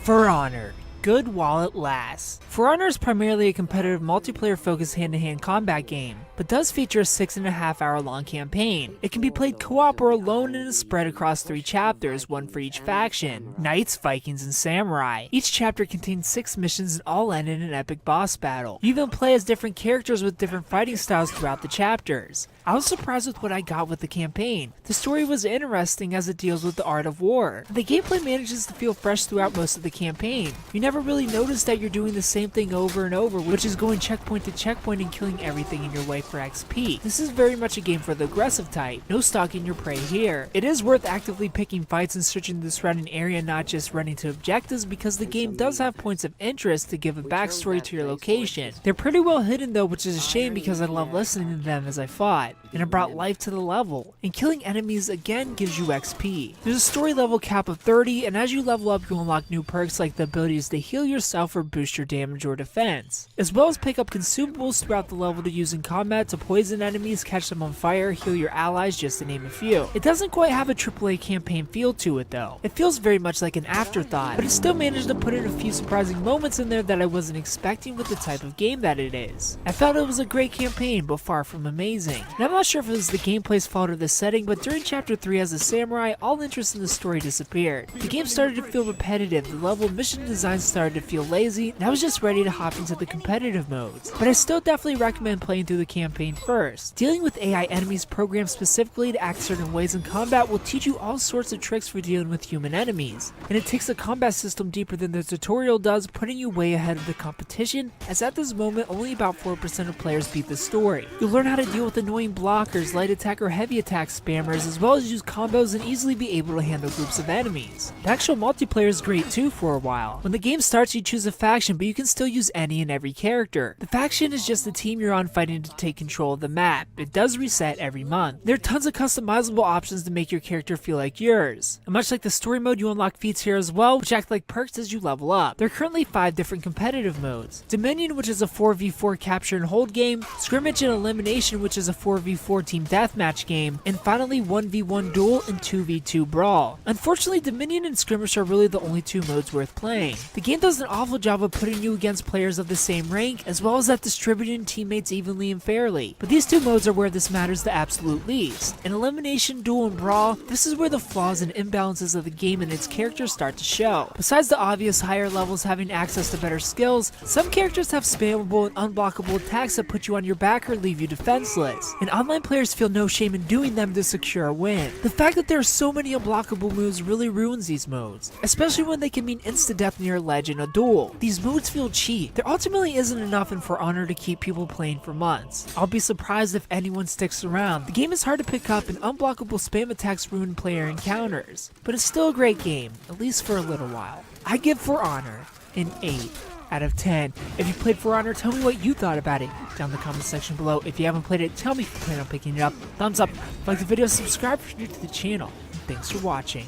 For Honor, good while it lasts. For Honor is primarily a competitive multiplayer-focused hand-to-hand combat game, but does feature a 6.5 hour long campaign. It can be played co-op or alone and is spread across 3 chapters, one for each faction: Knights, Vikings, and Samurai. Each chapter contains 6 missions and all end in an epic boss battle. You even play as different characters with different fighting styles throughout the chapters. I was surprised with what I got with the campaign. The story was interesting as it deals with the art of war. The gameplay manages to feel fresh throughout most of the campaign. You never really notice that you're doing the same thing over and over, which is going checkpoint to checkpoint and killing everything in your way for XP. This is very much a game for the aggressive type. No stalking your prey here. It is worth actively picking fights and searching the surrounding area, not just running to objectives, because the game does have points of interest to give a backstory to your location. They're pretty well hidden though, which is a shame because I love listening to them as I fought, and it brought life to the level. And killing enemies again gives you XP. There's a story level cap of 30, and as you level up you unlock new perks like the abilities to heal yourself or boost your damage or defense, as well as pick up consumables throughout the level to use in combat to poison enemies, catch them on fire, heal your allies, just to name a few. It doesn't quite have a AAA campaign feel to it though. It feels very much like an afterthought, but it still managed to put in a few surprising moments in there that I wasn't expecting with the type of game that it is. I felt it was a great campaign, but far from amazing. And I'm not sure if it was the gameplay's fault or the setting, but during chapter 3 as a samurai, all interest in the story disappeared. The game started to feel repetitive, the level mission design started to feel lazy, and I was just ready to hop into the competitive modes. But I still definitely recommend playing through the campaign first. Dealing with AI enemies programmed specifically to act certain ways in combat will teach you all sorts of tricks for dealing with human enemies. And it takes the combat system deeper than the tutorial does, putting you way ahead of the competition, as at this moment only about 4% of players beat the story. You'll learn how to deal with annoying blockers, light attack or heavy attack spammers, as well as use combos and easily be able to handle groups of enemies. The actual multiplayer is great too for a while. When the game starts you choose a faction, but you can still use any and every character. The faction is just the team you're on fighting to take control of the map. It does reset every month. There are tons of customizable options to make your character feel like yours. And much like the story mode, you unlock feats here as well, which act like perks as you level up. There are currently 5 different competitive modes: Dominion, which is a 4v4 capture and hold game, Scrimmage and Elimination, which is a 4v4 team deathmatch game, and finally 1v1 duel and 2v2 brawl. Unfortunately, Dominion and Scrimmage are really the only 2 modes worth playing. The game does an awful job of putting you against players of the same rank, as well as that distributing teammates evenly and fairly. But these 2 modes are where this matters the absolute least. In Elimination, Duel, and Brawl, this is where the flaws and imbalances of the game and its characters start to show. Besides the obvious higher levels having access to better skills, some characters have spammable and unblockable attacks that put you on your back or leave you defenseless, and online players feel no shame in doing them to secure a win. The fact that there are so many unblockable moves really ruins these modes, especially when they can mean insta-death near a ledge in a duel. These modes feel cheap. There ultimately isn't enough in For Honor to keep people playing for months. I'll be surprised if anyone sticks around. The game is hard to pick up and unblockable spam attacks ruin player encounters, but it's still a great game, at least for a little while. I give For Honor an 8 out of 10. If you played For Honor, tell me what you thought about it down in the comment section below. If you haven't played it, tell me if you plan on picking it up. Thumbs up, like the video, subscribe if you're new to the channel. And thanks for watching.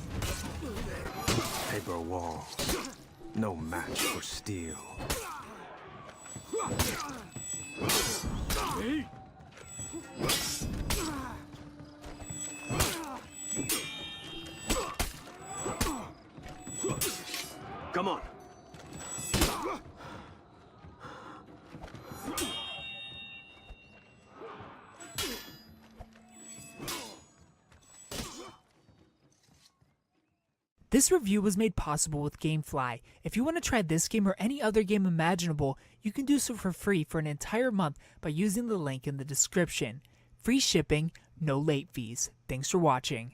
Paper wall, no match for steel. Come on. This review was made possible with GameFly. If you want to try this game or any other game imaginable, you can do so for free for an entire month by using the link in the description. Free shipping, no late fees. Thanks for watching.